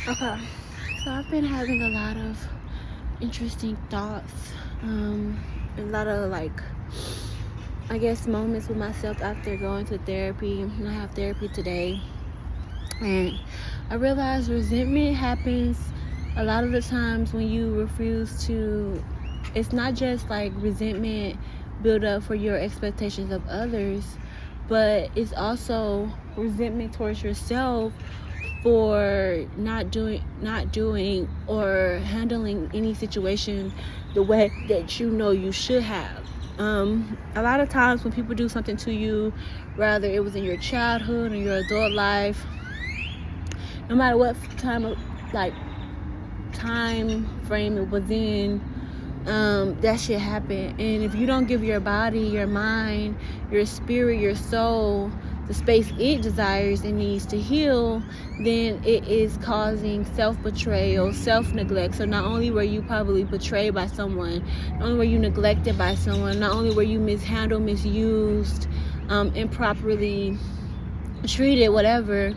Okay, so I've been having a lot of interesting thoughts, a lot of I guess moments with myself after going to therapy. And I have therapy today, and I realized resentment happens a lot of the times when you refuse to. It's not just like resentment build up for your expectations of others, but it's also resentment towards yourself for not doing or handling any situation the way that you know you should have. A lot of times when people do something to you, whether it was in your childhood or your adult life, no matter what like time frame it was in, that shit happen. And if you don't give your body, your mind, your spirit, your soul the space it desires and needs to heal, then it is causing self-betrayal, self-neglect. So not only were you probably betrayed by someone, not only were you neglected by someone, not only were you mishandled, misused, improperly treated, whatever,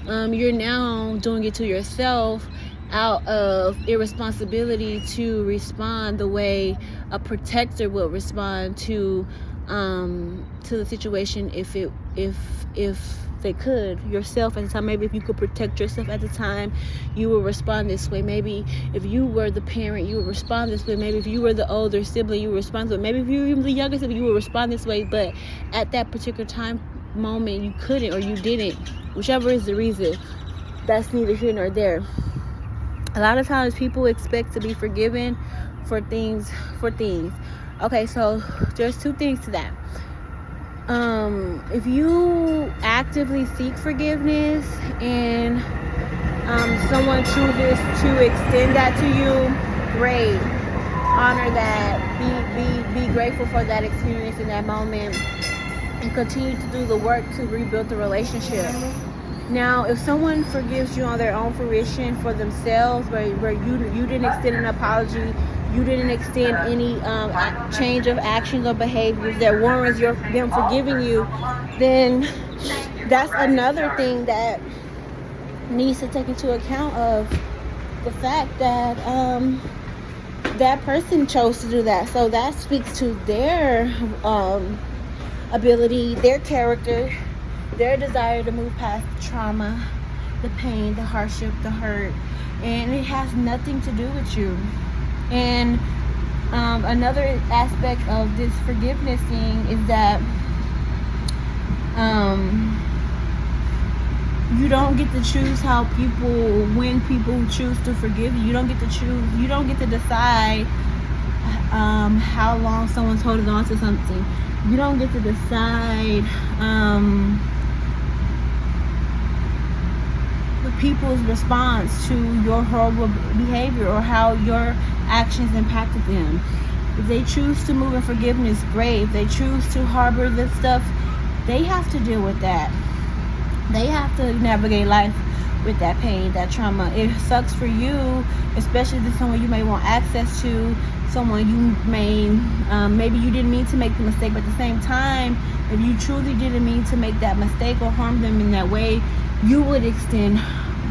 you're now doing it to yourself out of irresponsibility to respond the way a protector would respond to the situation if they could. Yourself at the time, maybe if you could protect yourself at the time, you would respond this way. Maybe if you were the parent, you would respond this way. Maybe if you were the older sibling, you would respond this way. Maybe if you were the younger sibling, you would respond this way. But at that particular time moment, you couldn't, or you didn't, whichever is the reason. That's neither here nor there. A lot of times people expect to be forgiven for things. Okay, so there's two things to that. If you actively seek forgiveness and someone chooses to extend that to you, great. Honor that. Be grateful for that experience in that moment, and continue to do the work to rebuild the relationship. Now, if someone forgives you on their own fruition for themselves, where you didn't extend an apology, you didn't extend any change of actions or behaviors that warrants them forgiving you, then that's another thing that needs to take into account of the fact that that person chose to do that. So that speaks to their ability, their character, their desire to move past the trauma, the pain, the hardship, the hurt, and it has nothing to do with you. And another aspect of this forgiveness thing is that you don't get to choose when people choose to forgive you. You don't get to choose. You don't get to decide how long someone's holding on to something. You don't get to decide the people's response to your horrible behavior or how your actions impacted them. If they choose to move in forgiveness, great. If they choose to harbor this stuff, they have to deal with that. They have to navigate life with that pain, that trauma. It sucks for you, especially to someone you may want access to, someone you may, maybe you didn't mean to make the mistake, but at the same time, if you truly didn't mean to make that mistake or harm them in that way, you would extend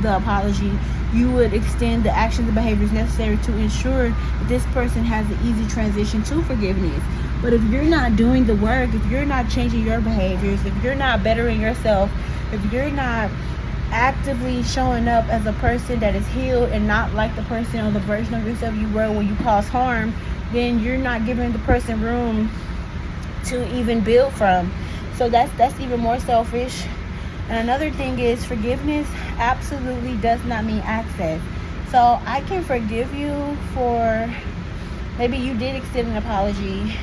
the apology. You would extend the actions and behaviors necessary to ensure that this person has an easy transition to forgiveness. But if you're not doing the work, if you're not changing your behaviors, if you're not bettering yourself, if you're not actively showing up as a person that is healed and not like the person or the version of yourself you were when you caused harm, then you're not giving the person room to even build from. So that's even more selfish. And another thing is, forgiveness absolutely does not mean access. So I can forgive you for maybe you did extend an apology,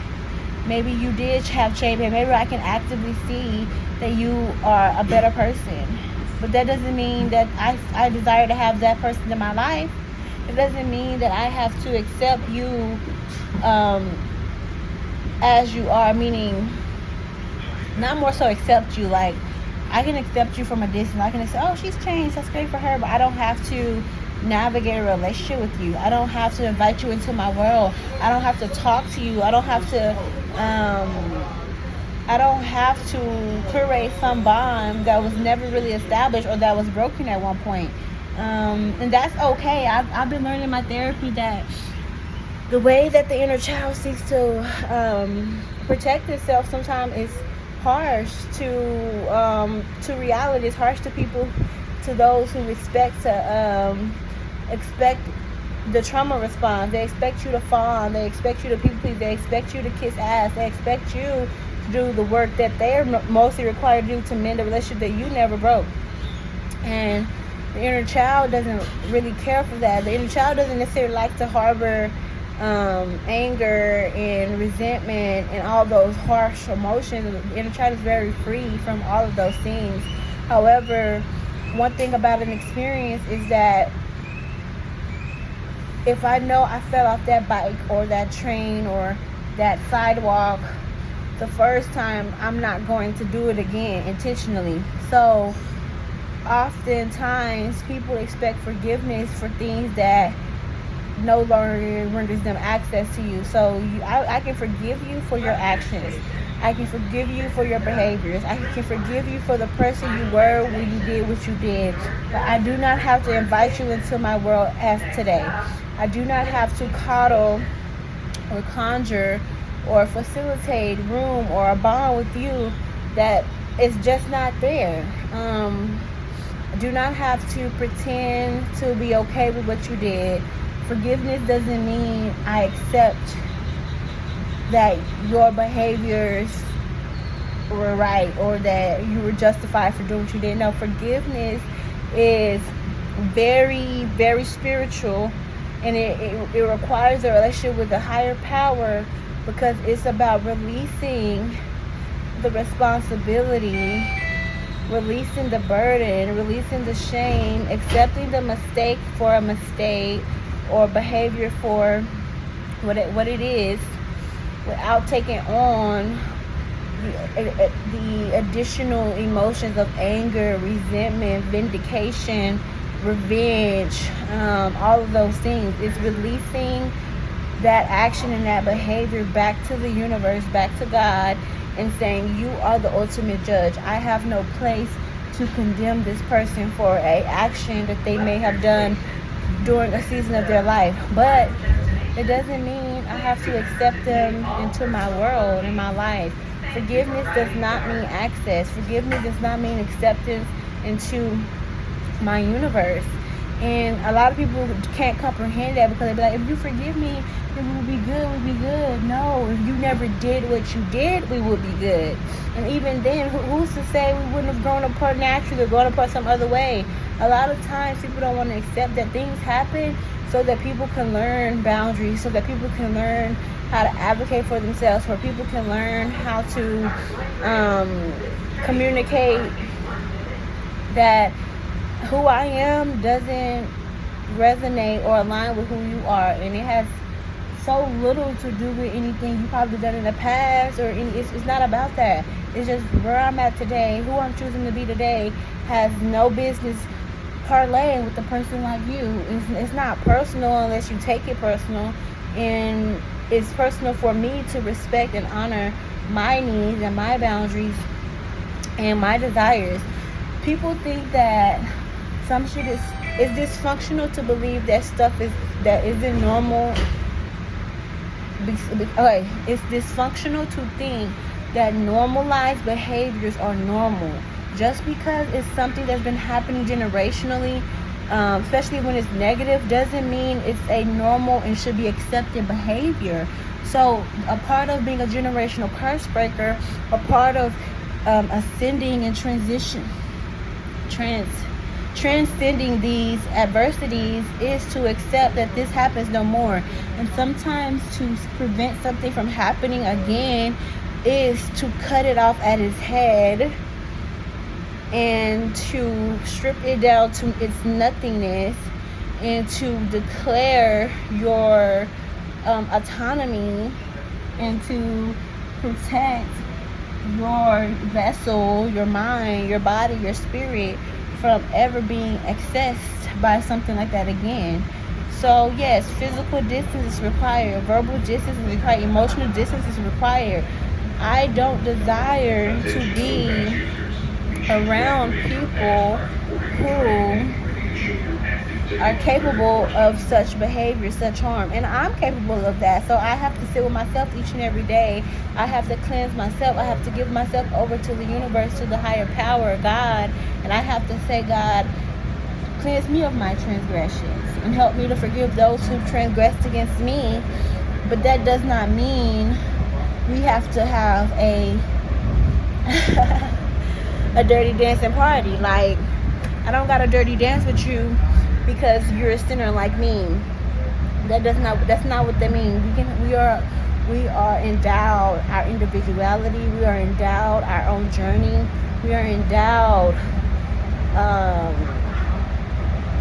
maybe you did have change, and maybe I can actively see that you are a better person. But that doesn't mean that I desire to have that person in my life. It doesn't mean that I have to accept you as you are, meaning not more so accept you. Like, I can accept you from a distance. I can say, oh, she's changed, that's great for her, but I don't have to navigate a relationship with you. I don't have to invite you into my world. I don't have to talk to you. I don't have to create some bond that was never really established or that was broken at one point. And that's okay. I've been learning in my therapy that the way that the inner child seeks to protect itself sometimes is harsh to reality. It's harsh to people, to those who expect the trauma response. They expect you to fawn. They expect you to people please. They expect you to kiss ass. They expect you to do the work that they're mostly required to do to mend a relationship that you never broke. And the inner child doesn't really care for that. The inner child doesn't necessarily like to harbor anger and resentment and all those harsh emotions. The inner child is very free from all of those things. However, one thing about an experience is that if I know I fell off that bike or that train or that sidewalk the first time, I'm not going to do it again intentionally. So oftentimes people expect forgiveness for things that no longer renders them access to you. So I can forgive you for your actions. I can forgive you for your behaviors. I can forgive you for the person you were when you did what you did. But I do not have to invite you into my world as today. I do not have to coddle or conjure or facilitate room or a bond with you that is just not there. I do not have to pretend to be okay with what you did. Forgiveness doesn't mean I accept that your behaviors were right or that you were justified for doing what you did. No, forgiveness is very, very spiritual, and it requires a relationship with a higher power, because it's about releasing the responsibility, releasing the burden, releasing the shame, accepting the mistake for a mistake or behavior for what it is, without taking on the additional emotions of anger, resentment, vindication, revenge, all of those things. It's releasing that action and that behavior back to the universe, back to God, and saying, you are the ultimate judge. I have no place to condemn this person for a action that they may have done during a season of their life. But it doesn't mean I have to accept them into my world, in my life. Forgiveness does not mean access. Forgiveness does not mean acceptance into my universe. And a lot of people can't comprehend that, because they be like, if you forgive me, then we'll be good, we'll be good. No, if you never did what you did, we would be good. And even then, who's to say we wouldn't have grown apart naturally or grown apart some other way? A lot of times people don't want to accept that things happen so that people can learn boundaries, so that people can learn how to advocate for themselves, so people can learn how to communicate that who I am doesn't resonate or align with who you are, and it has so little to do with anything you probably done in the past, or it's not about that. It's just where I'm at today, who I'm choosing to be today, has no business parlaying with a person like you. It's not personal unless you take it personal, and it's personal for me to respect and honor my needs and my boundaries and my desires. People think that some shit is dysfunctional to believe that stuff that isn't normal. Okay, it's dysfunctional to think that normalized behaviors are normal. Just because it's something that's been happening generationally, especially when it's negative, doesn't mean it's a normal and should be accepted behavior. So a part of being a generational curse breaker, a part of ascending and transcending these adversities, is to accept that this happens no more. And sometimes to prevent something from happening again is to cut it off at its head and to strip it down to its nothingness, and to declare your autonomy, and to protect your vessel, your mind, your body, your spirit from ever being accessed by something like that again. So yes, physical distance is required, verbal distance is required, emotional distance is required. I don't desire to be around people who are capable of such behavior, such harm, and I'm capable of that. So I have to sit with myself each and every day. I have to cleanse myself. I have to give myself over to the universe, to the higher power, God, and I have to say, God, cleanse me of my transgressions and help me to forgive those who transgressed against me. But that does not mean we have to have a a dirty dancing party. Like, I don't got a dirty dance with you because you're a sinner like me. That's not what that means. We are endowed our individuality. We are endowed our own journey. We are endowed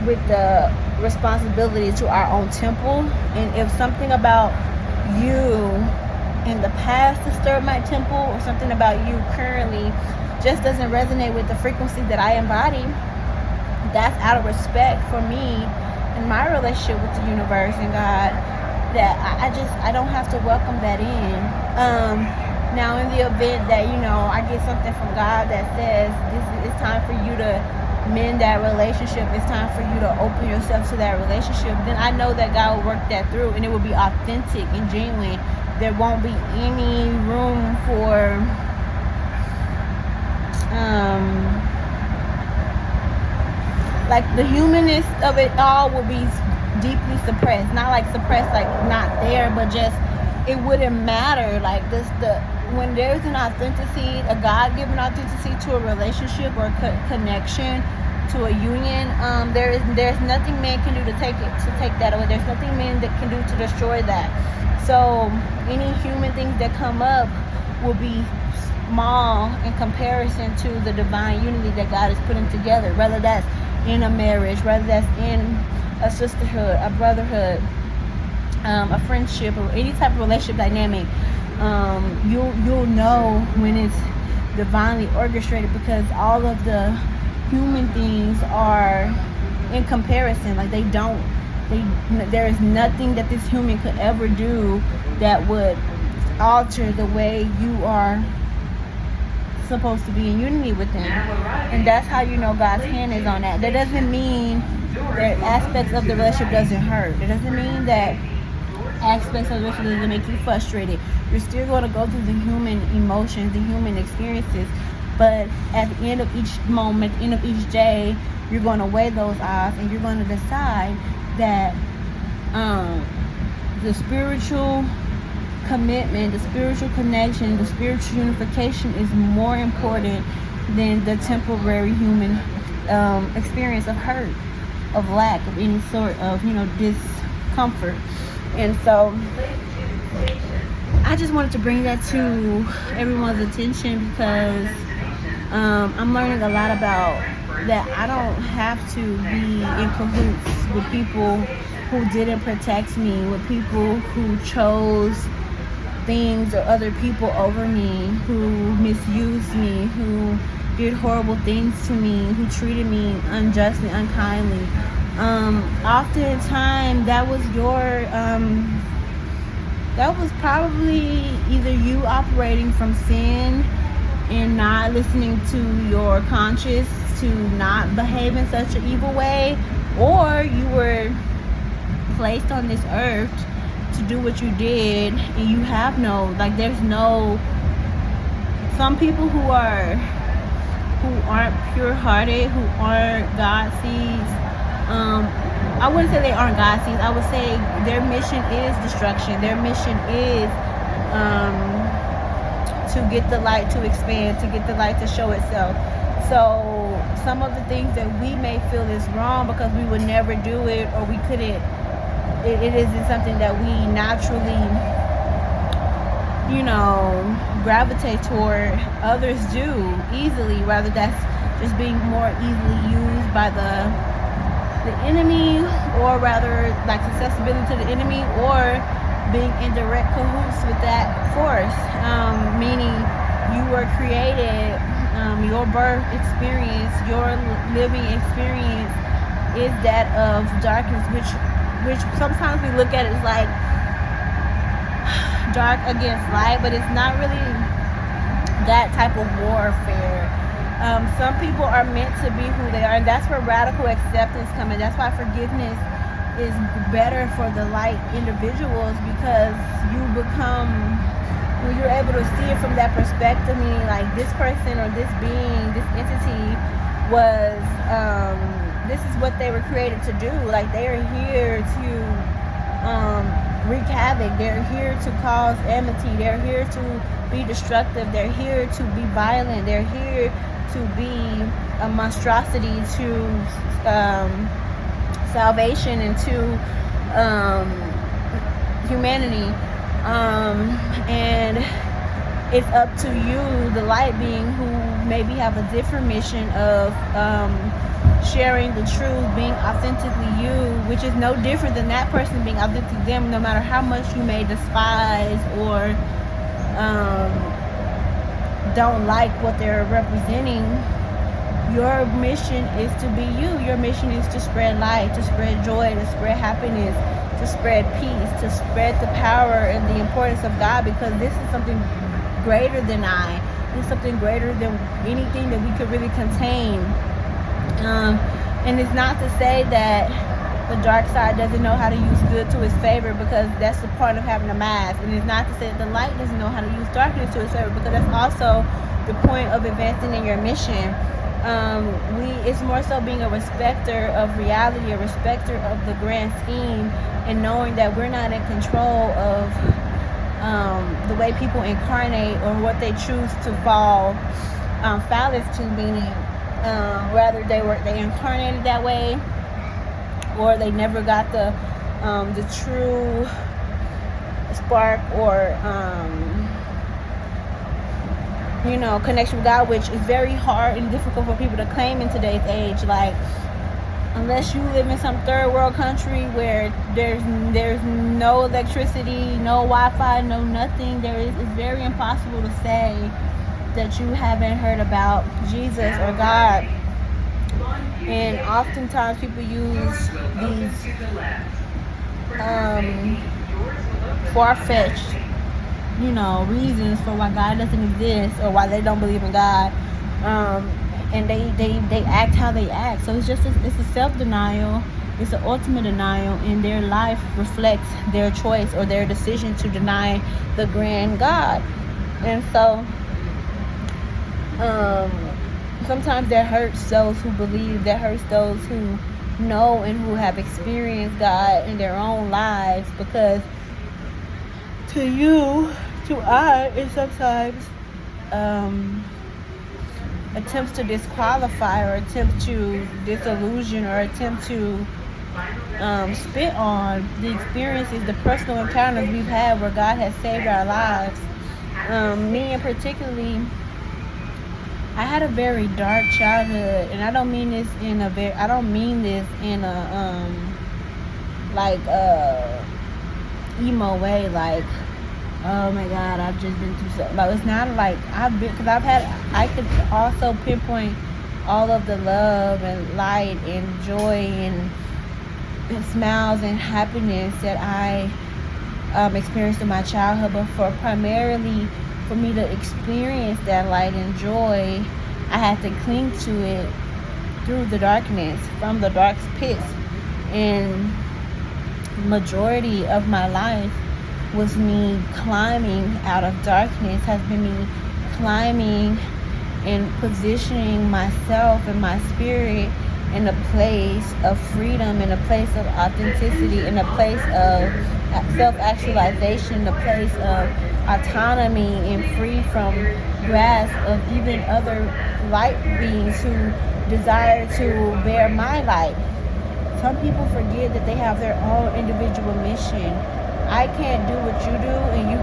with the responsibility to our own temple. And if something about you in the past disturbed my temple, or something about you currently just doesn't resonate with the frequency that I embody, that's out of respect for me and my relationship with the universe and God, that I don't have to welcome that in. Now, in the event that, I get something from God that says it's time for you to mend that relationship, it's time for you to open yourself to that relationship, then I know that God will work that through, and it will be authentic and genuine. There won't be any room for like the humanness of it all will be deeply suppressed. Not like suppressed, like not there, but just it wouldn't matter. Like when there's an authenticity, a God-given authenticity to a relationship or connection, to a union, there's nothing man can do to take that away. There's nothing man that can do to destroy that. So any human things that come up will be small in comparison to the divine unity that God is putting together, whether that's in a marriage, whether that's in a sisterhood, a brotherhood, a friendship, or any type of relationship dynamic. You'll know when it's divinely orchestrated, because all of the human things are in comparison. Like there is nothing that this human could ever do that would alter the way you are supposed to be in unity with them. And that's how you know God's hand is on that. That doesn't mean that aspects of the relationship doesn't hurt. It doesn't mean that aspects of the relationship doesn't make you frustrated. You're still going to go through the human emotions, the human experiences, but at the end of each moment, at the end of each day, you're going to weigh those odds, and you're going to decide that the spiritual commitment, the spiritual connection, the spiritual unification is more important than the temporary human experience of hurt, of lack, of any sort of discomfort. And so I just wanted to bring that to everyone's attention, because I'm learning a lot about that. I don't have to be in cahoots with people who didn't protect me, with people who chose things or other people over me, who misused me, who did horrible things to me, who treated me unjustly, unkindly. Oftentimes that was that was probably either you operating from sin and not listening to your conscience to not behave in such an evil way, or you were placed on this earth to do what you did, and you have there's no, some people who aren't pure-hearted, who aren't God seeds, I wouldn't say they aren't God seeds, I would say their mission is destruction. Their mission is to get the light to expand, to get the light to show itself. So some of the things that we may feel is wrong because we would never do it, or we couldn't, it isn't something that we naturally gravitate toward, others do easily. Rather, that's just being more easily used by the enemy, or rather like accessibility to the enemy, or being in direct cahoots with that force, meaning you were created, your birth experience, your living experience is that of darkness, which sometimes we look at it as like dark against light, but it's not really that type of warfare. Some people are meant to be who they are, and that's where radical acceptance comes in. That's why forgiveness is better for the light individuals, because you become, when you're able to see it from that perspective, meaning like this person or this being, this entity was, this is what they were created to do. Like, they are here to wreak havoc. They're here to cause enmity. They're here to be destructive. They're here to be violent. They're here to be a monstrosity to salvation and to humanity. And it's up to you, the light being, who maybe have a different mission of sharing the truth, being authentically you, which is no different than that person being authentic them, no matter how much you may despise or don't like what they're representing. Your mission is to be you. Your mission is to spread light, to spread joy, to spread happiness, to spread peace, to spread the power and the importance of God, because this is something greater than I. It's something greater than anything that we could really contain. And it's not to say that the dark side doesn't know how to use good to its favor, because that's the part of having a mask. And it's not to say that the light doesn't know how to use darkness to its favor, because that's also the point of advancing in your mission. It's more so being a respecter of reality, a respecter of the grand scheme, and knowing that we're not in control of the way people incarnate or what they choose to fall phallus to, meaning rather they incarnated that way, or they never got the true spark or connection with God, which is very hard and difficult for people to claim in today's age. Like, unless you live in some third world country where there's no electricity, no Wi-Fi, no nothing, it's very impossible to say that you haven't heard about Jesus or God. And oftentimes people use these far-fetched reasons for why God doesn't exist or why they don't believe in God, and they act how they act. So it's a self-denial. It's an ultimate denial, and their life reflects their choice or their decision to deny the grand God. And so sometimes that hurts those who believe, that hurts those who know and who have experienced God in their own lives, because to I, it sometimes attempts to disqualify or attempt to disillusion or attempt to spit on the experiences, the personal encounters we've had where God has saved our lives. Me in particularly, I had a very dark childhood, and I don't mean this in a emo way, like, oh my God, I've just been through so. Like, it's not like I could also pinpoint all of the love and light and joy and smiles and happiness that I experienced in my childhood. But primarily for me to experience that light and joy, I had to cling to it through the darkness, from the dark pits. And majority of my life was me climbing out of darkness, has been me climbing and positioning myself and my spirit in a place of freedom, in a place of authenticity, in a place of self-actualization, a place of autonomy and free from grasp of even other light beings who desire to bear my light. Some people forget that they have their own individual mission. I can't do what you do, and you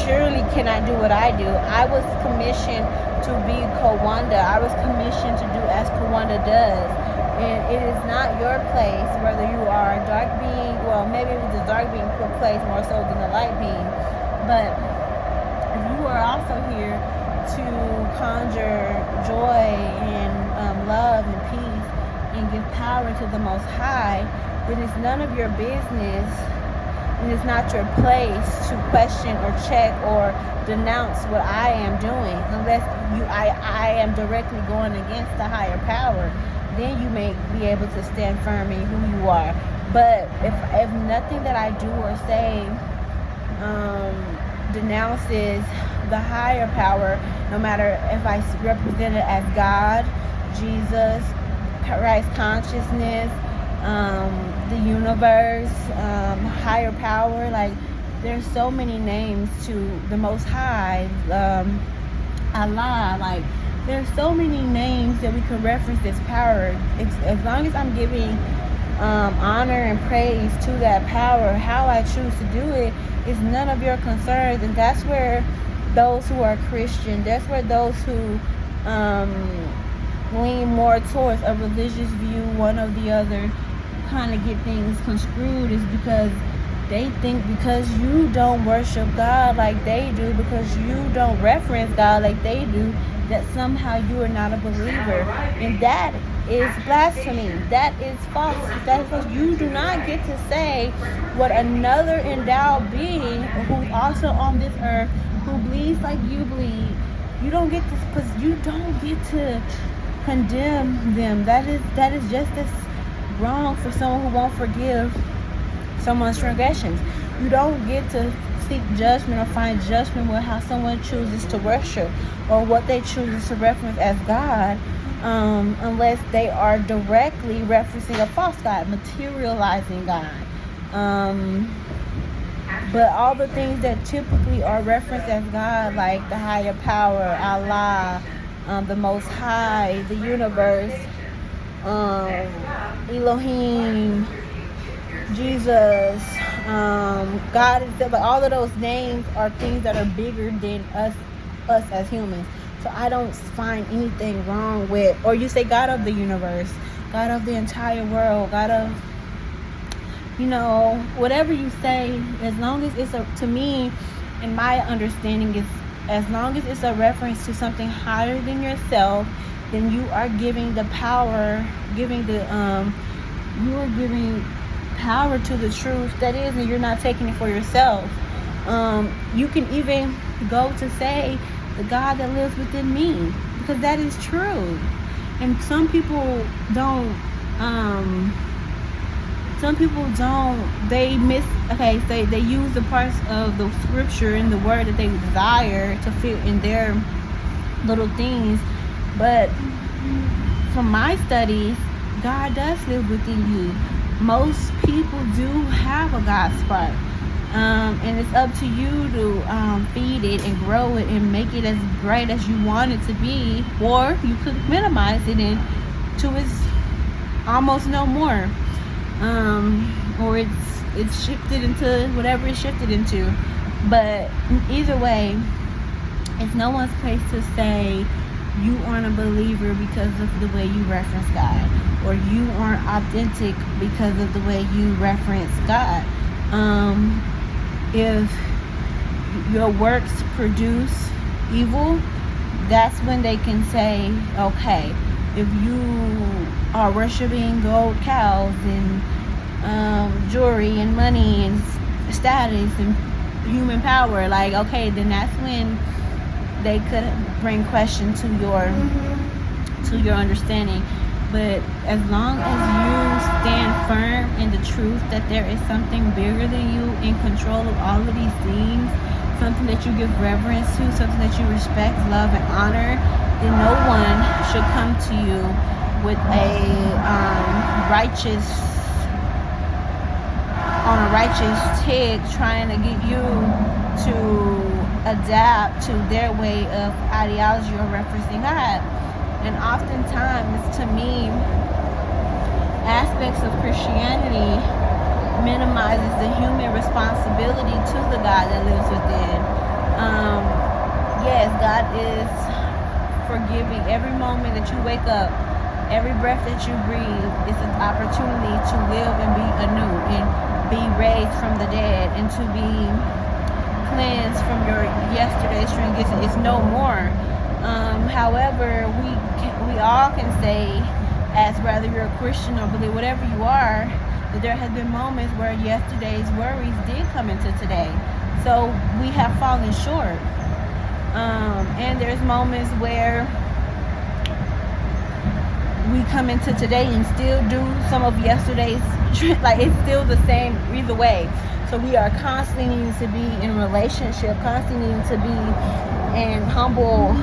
surely cannot do what I do. I was commissioned to be Kawanda. I was commissioned to do as Kawanda does. And it is not your place, whether you are a dark being, well, maybe the dark being place more so than the light being. But if you are also here to conjure joy and love and peace and give power to the Most High, then it's none of your business And it's not your place to question or check or denounce what I am doing, unless I am directly going against the higher power. Then you may be able to stand firm in who you are. But if nothing that I do or say denounces the higher power, no matter if I represent it as God, Jesus, Christ consciousness, the universe, higher power, like there's so many names to the Most High, Allah, like there's so many names that we can reference this power. As long as I'm giving honor and praise to that power, how I choose to do it is none of your concerns. And that's where those who are Christian, that's where those who lean more towards a religious view, one or the other, kind of get things construed, is because they think because you don't worship God like they do, because you don't reference God like they do, that somehow you are not a believer. And that is blasphemy. That is false. That is false. You do not get to say what another endowed being who's also on this earth, who bleeds like you bleed, you don't get to condemn them. That is just as wrong for someone who won't forgive someone's transgressions. You don't get to seek judgment or find judgment with how someone chooses to worship or what they choose to reference as God, unless they are directly referencing a false God, materializing God. But all the things that typically are referenced as God, like the higher power, Allah, the Most High, the universe, Elohim, Jesus, God itself, but all of those names are things that are bigger than us as humans. So I don't find anything wrong with, or you say God of the universe, God of the entire world, God of, whatever you say, as long as it's to me, in my understanding, is as long as it's a reference to something higher than yourself, then you are giving the power, you are giving power to the truth that is, and you're not taking it for yourself. You can even go to say the God that lives within me, because that is true. And some people don't, they use the parts of the scripture and the word that they desire to fit in their little things. But from my studies, God does live within you. Most people do have a God spark. And it's up to you to feed it and grow it and make it as great as you want it to be, or you could minimize it to its almost no more, or it's shifted into whatever it's shifted into. But either way, it's no one's place to say you aren't a believer because of the way you reference God, or you aren't authentic because of the way you reference God. If your works produce evil, that's when they can say, okay, if you are worshiping gold cows and jewelry and money and status and human power, like, okay, then that's when they could bring question to your understanding. But as long as you stand firm in the truth that there is something bigger than you in control of all of these things, something that you give reverence to, something that you respect, love, and honor, then no one should come to you with a righteous tick trying to get you to adapt to their way of ideology or referencing God. And oftentimes, to me, aspects of Christianity minimizes the human responsibility to the God that lives within. Yes, God is forgiving. Every moment that you wake up, every breath that you breathe is an opportunity to live and be anew and be raised from the dead and to be cleansed from your yesterday's transgression. It's no more. However, we all can say, as whether you're a Christian or believe whatever you are, But there has been moments where yesterday's worries did come into today. So we have fallen short. And there's moments where we come into today and still do some of yesterday's, like it's still the same either way. So we are constantly needing to be in relationship, constantly needing to be in humble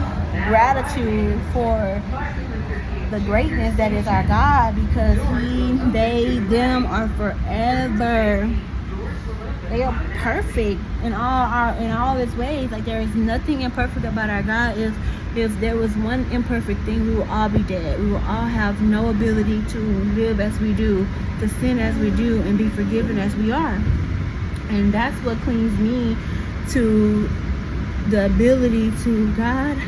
gratitude for the greatness that is our God, because He, they, them are forever. They are perfect in all its ways. Like there is nothing imperfect about our God. If there was one imperfect thing, we will all be dead. We will all have no ability to live as we do, to sin as we do, and be forgiven as we are. And that's what clings me to the ability to, God,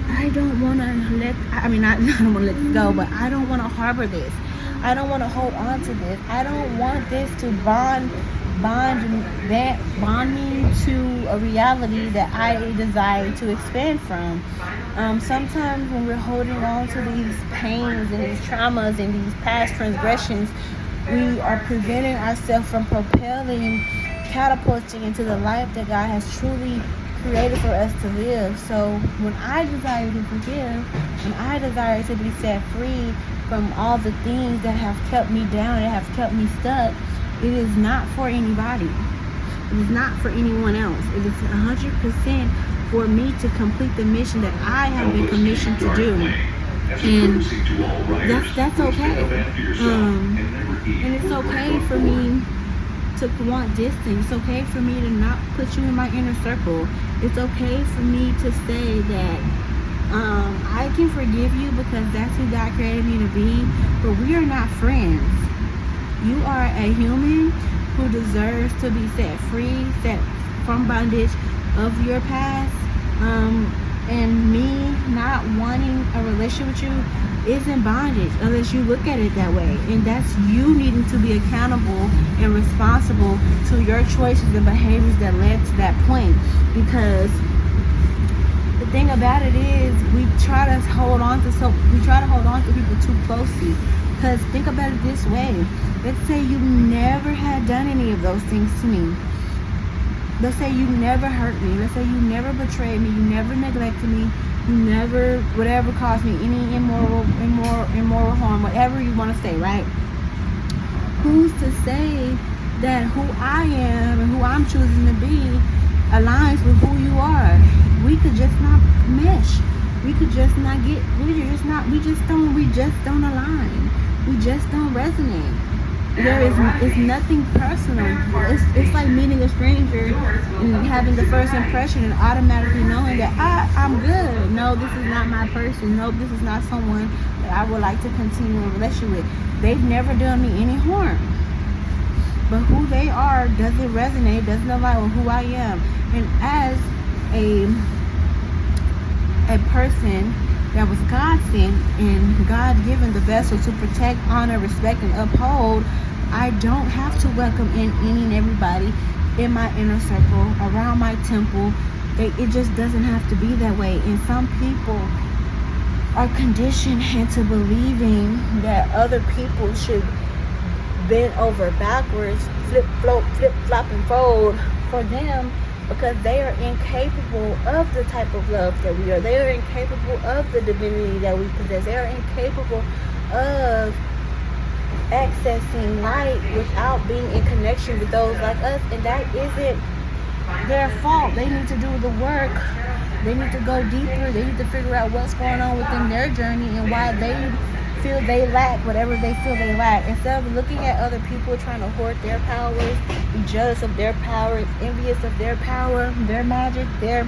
I don't want to I don't want to let this go, but I don't want to harbor this. I don't want to hold on to this. I don't want this to bond me to a reality that I desire to expand from. Sometimes when we're holding on to these pains and these traumas and these past transgressions, we are preventing ourselves from catapulting into the life that God has truly created for us to live. So when I desire to forgive, when I desire to be set free from all the things that have kept me down, that have kept me stuck, it is not for anybody. It is not for anyone else. It is 100% for me to complete the mission that I have been commissioned to do. And that's okay. And it's okay for me to want distance. It's okay for me to not put you in my inner circle. It's okay for me to say that I can forgive you because that's who God created me to be, but we are not friends. You are a human who deserves to be set free, set from bondage of your past. And me not wanting a relationship with you isn't bondage unless you look at it that way. And that's you needing to be accountable and responsible to your choices and behaviors that led to that point. Because the thing about it is we try to hold on to people too closely. Because think about it this way. Let's say you never had done any of those things to me. Let's say you never hurt me. Let's say you never betrayed me. You never neglected me. You never, whatever, caused me any immoral harm, whatever you want to say, right? Who's to say that who I am and who I'm choosing to be aligns with who you are? We could just not mesh. We could just not get. We just don't align. We just don't resonate. It's nothing personal. It's like meeting a stranger and having the first impression and automatically knowing that I'm good. No, this is not my person. No, this is not someone that I would like to continue a relationship with. They've never done me any harm. But who they are doesn't resonate, doesn't align with who I am. And as a person that was God sent and God given the vessel to protect, honor, respect, and uphold, I don't have to welcome in any and everybody in my inner circle, around my temple. It just doesn't have to be that way. And some people are conditioned into believing that other people should bend over backwards, flip, flop, and fold for them, because they are incapable of the type of love that we are. They are incapable of the divinity that we possess. They are incapable of accessing light without being in connection with those like us. And that isn't their fault. They need to do the work. They need to go deeper. They need to figure out what's going on within their journey and why they feel they lack whatever they feel they lack. Instead of looking at other people trying to hoard their powers, be jealous of their power, envious of their power, their magic, their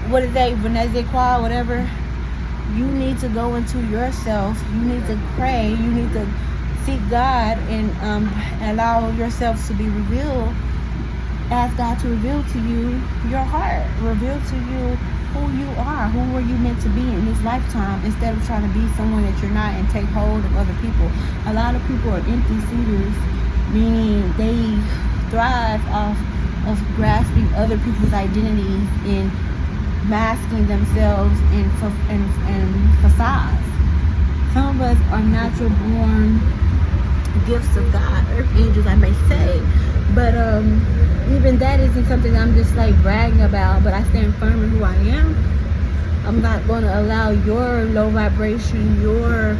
whatever. You need to go into yourself. You need to pray. You need to seek God and allow yourself to be revealed. Ask God to reveal to you your heart. Reveal to you who you are. Who were you meant to be in this lifetime, instead of trying to be someone that you're not and take hold of other people. A lot of people are empty seaters, meaning they thrive off of grasping other people's identities and masking themselves in facades. Some of us are natural born gifts of God, archangels, I may say. But even that isn't something I'm just like bragging about, but I stand firm in who I am. I'm not going to allow your low vibration, your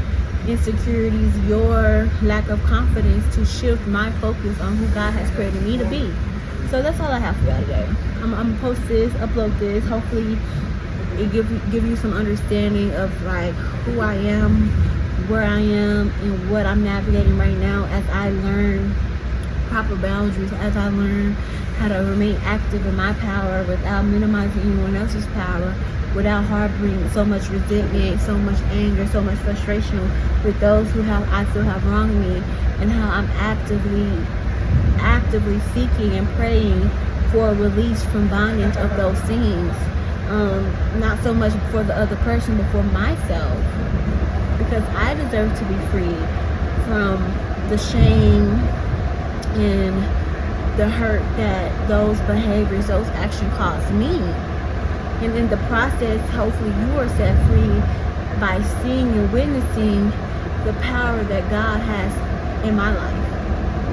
insecurities, your lack of confidence to shift my focus on who God has created me to be. So that's all I have for y'all today. I'm gonna post this, upload this. Hopefully it give you some understanding of like who I am, where I am, and what I'm navigating right now as I learn proper boundaries, as I learn how to remain active in my power without minimizing anyone else's power, without harboring so much resentment, so much anger, so much frustration with those who I feel have wronged me, and how I'm actively seeking and praying for a release from bondage of those things. Not so much for the other person, but for myself, because I deserve to be free from the shame and the hurt that those behaviors, those actions caused me. And in the process, hopefully you are set free by seeing and witnessing the power that God has in my life.